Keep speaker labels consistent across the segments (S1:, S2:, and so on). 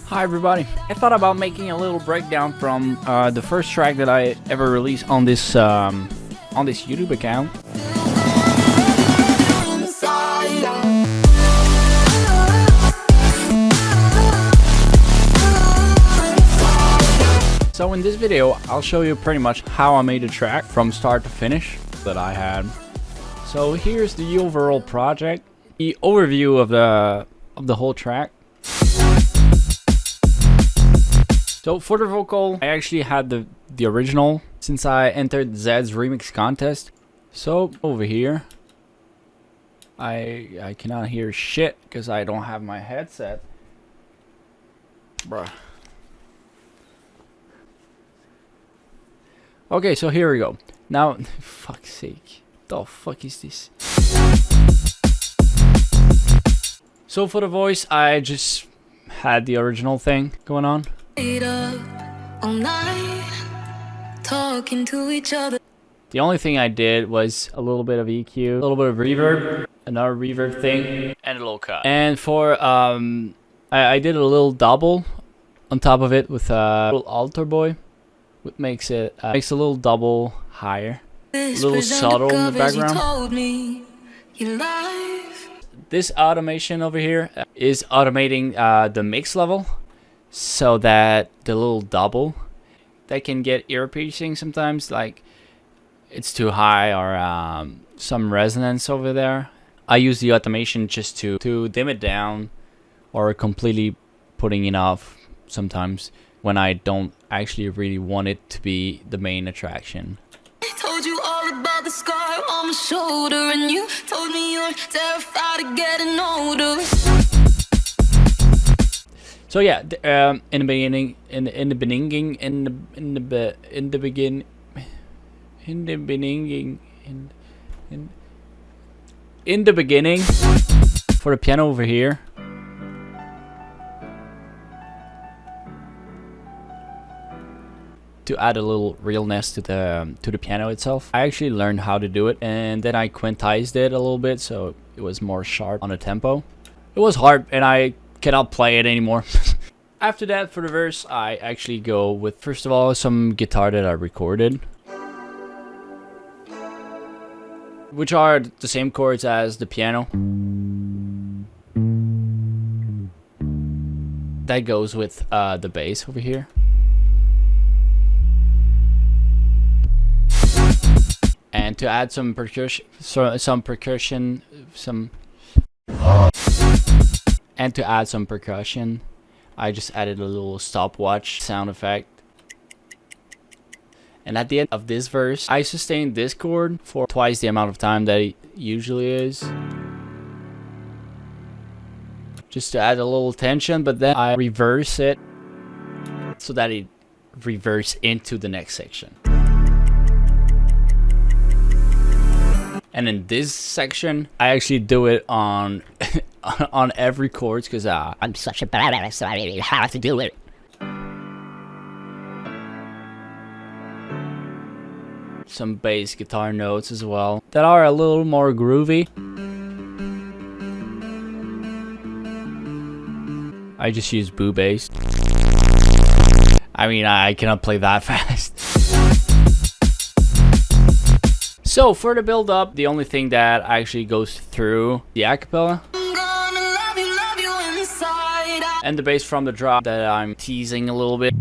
S1: Hi everybody, I thought about making a little breakdown from the first track that I ever released on this YouTube account. So in this video, I'll show you pretty much how I made a track from start to finish that I had. So here's the overall project, the overview of the whole track. So for the vocal, I actually had the original since I entered Zedd's remix contest. So over here, I cannot hear shit because I don't have my headset. Bruh. Okay, so here we go. Now, fuck's sake, the fuck is this? So for the voice, I just had the original thing going on. All night, talking to each other. The only thing I did was a little bit of EQ, a little bit of reverb, another reverb thing, and a little cut. And for I did a little double on top of it with a little altar boy, which makes it a little double higher, a little subtle in the background. This automation over here is automating the mix level, so that the little double that can get ear piercing sometimes, like it's too high or some resonance over there. I use the automation just to dim it down or completely putting it off sometimes when I don't actually really want it to be the main attraction. I told you all about the scar on my shoulder, and you told me you're terrified of getting older. So yeah, in the beginning, for the piano over here, to add a little realness to the piano itself. I actually learned how to do it, and then I quantized it a little bit so it was more sharp on the tempo. It was hard, and I cannot play it anymore. After that, for the verse, I actually go with, first of all, some guitar that I recorded, which are the same chords as the piano. That goes with the bass over here. And to add some percussion, I just added a little stopwatch sound effect. And at the end of this verse, I sustained this chord for twice the amount of time that it usually is, just to add a little tension, but then I reverse it so that it reverses into the next section. And in this section, I actually do it on on every chord because I'm such a badass, so I really have to do it. Some bass guitar notes as well that are a little more groovy. I just use boo bass. I mean, I cannot play that fast. So for the build up, the only thing that actually goes through the acapella and the bass from the drop that I'm teasing a little bit.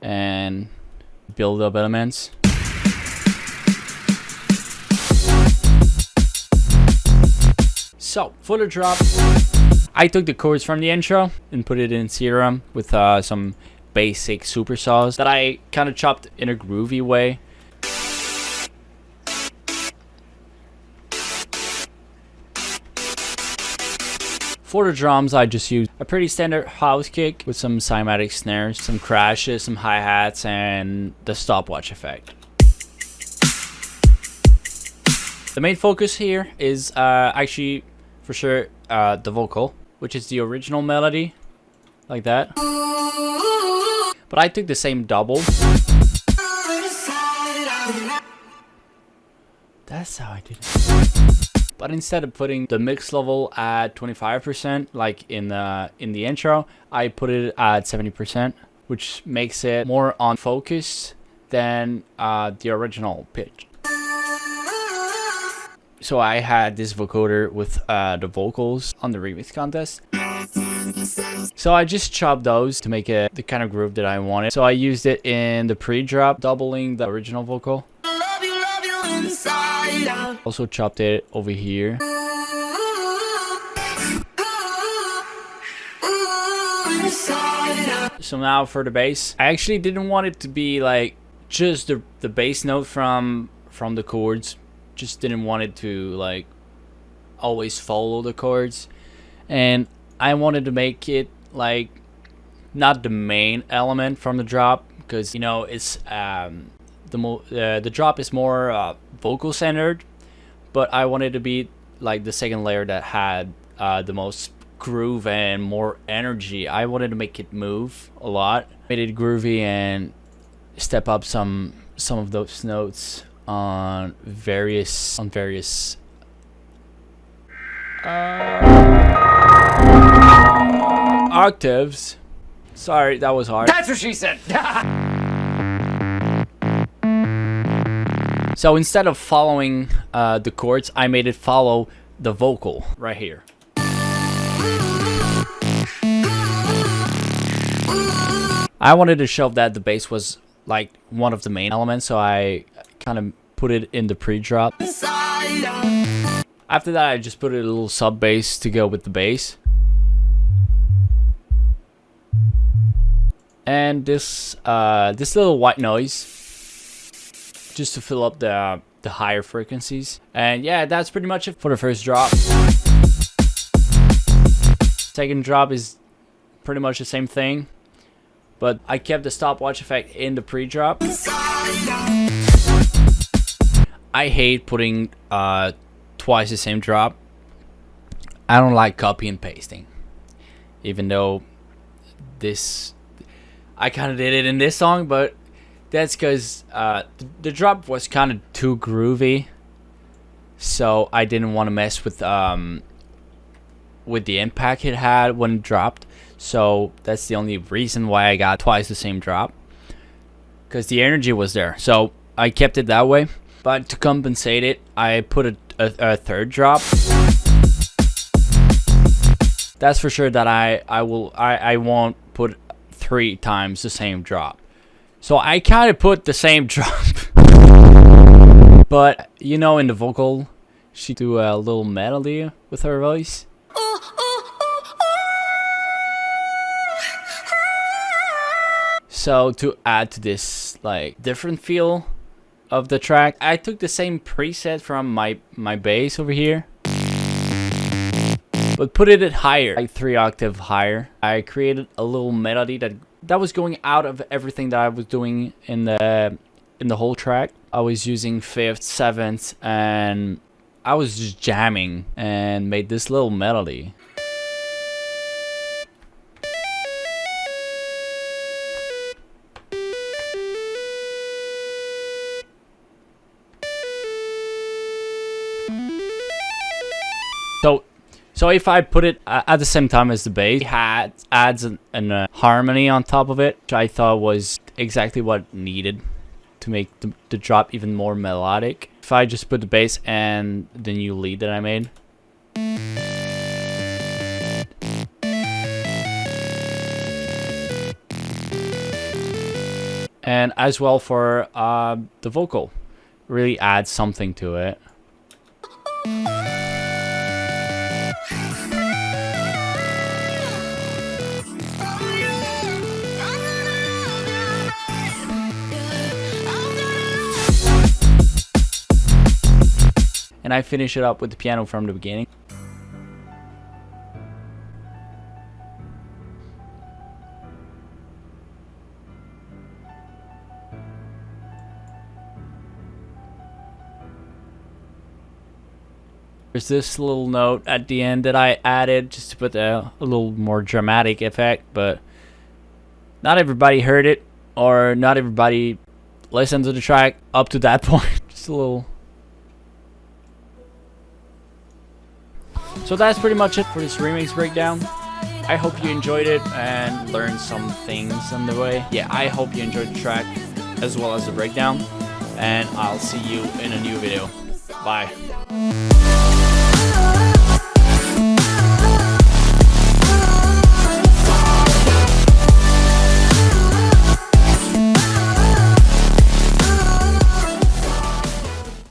S1: And build up elements. So for the drop, I took the chords from the intro and put it in Serum with some basic supersaws that I kind of chopped in a groovy way. For the drums, I just used a pretty standard house kick with some cymatic snares, some crashes, some hi-hats, and the stopwatch effect. The main focus here is actually, for sure, the vocal, which is the original melody, like that. But I took the same double. That's how I did it. But instead of putting the mix level at 25%, like in the intro, I put it at 70%, which makes it more on focus than the original pitch. So I had this vocoder with the vocals on the remix contest. So I just chopped those to make it the kind of groove that I wanted. So I used it in the pre-drop, doubling the original vocal. Also chopped it over here. So now for the bass, I actually didn't want it to be like just the bass note from the chords. Just didn't want it to like always follow the chords, and I wanted to make it like not the main element from the drop, because you know it's the drop is more vocal centered, but I wanted to be like the second layer that had the most groove and more energy. I wanted to make it move a lot, made it groovy, and step up some of those notes on various octaves. Sorry, that was hard.
S2: That's what she said.
S1: So instead of following the chords, I made it follow the vocal right here. I wanted to show that the bass was like one of the main elements, so I kind of put it in the pre-drop. After that, I just put a little sub bass to go with the bass. And this little white noise just to fill up the higher frequencies. And yeah, that's pretty much it for the first drop. Second drop is pretty much the same thing, but I kept the stopwatch effect in the pre-drop. I hate putting twice the same drop. I don't like copy and pasting, even though I kind of did it in this song, but that's because the drop was kind of too groovy, so I didn't want to mess with the impact it had when it dropped. So that's the only reason why I got twice the same drop, because the energy was there. So I kept it that way. But to compensate it, I put a third drop. That's for sure that I won't put 3 times the same drop. So I kind of put the same drop. But you know, in the vocal, she do a little melody with her voice. So to add to this like different feel of the track, I took the same preset from my bass over here, but put it at higher, like 3 octaves higher. I created a little melody that was going out of everything that I was doing in the whole track. I was using 5th, 7th, and I was just jamming and made this little melody. So if I put it at the same time as the bass, it adds a harmony on top of it, which I thought was exactly what needed to make the drop even more melodic. If I just put the bass and the new lead that I made. And as well for the vocal, really adds something to it. And I finish it up with the piano from the beginning. There's this little note at the end that I added just to put a little more dramatic effect, but not everybody heard it, or not everybody listened to the track up to that point. Just a little. So that's pretty much it for this remix breakdown. I hope you enjoyed it and learned some things on the way. Yeah, I hope you enjoyed the track as well as the breakdown. And I'll see you in a new video. Bye.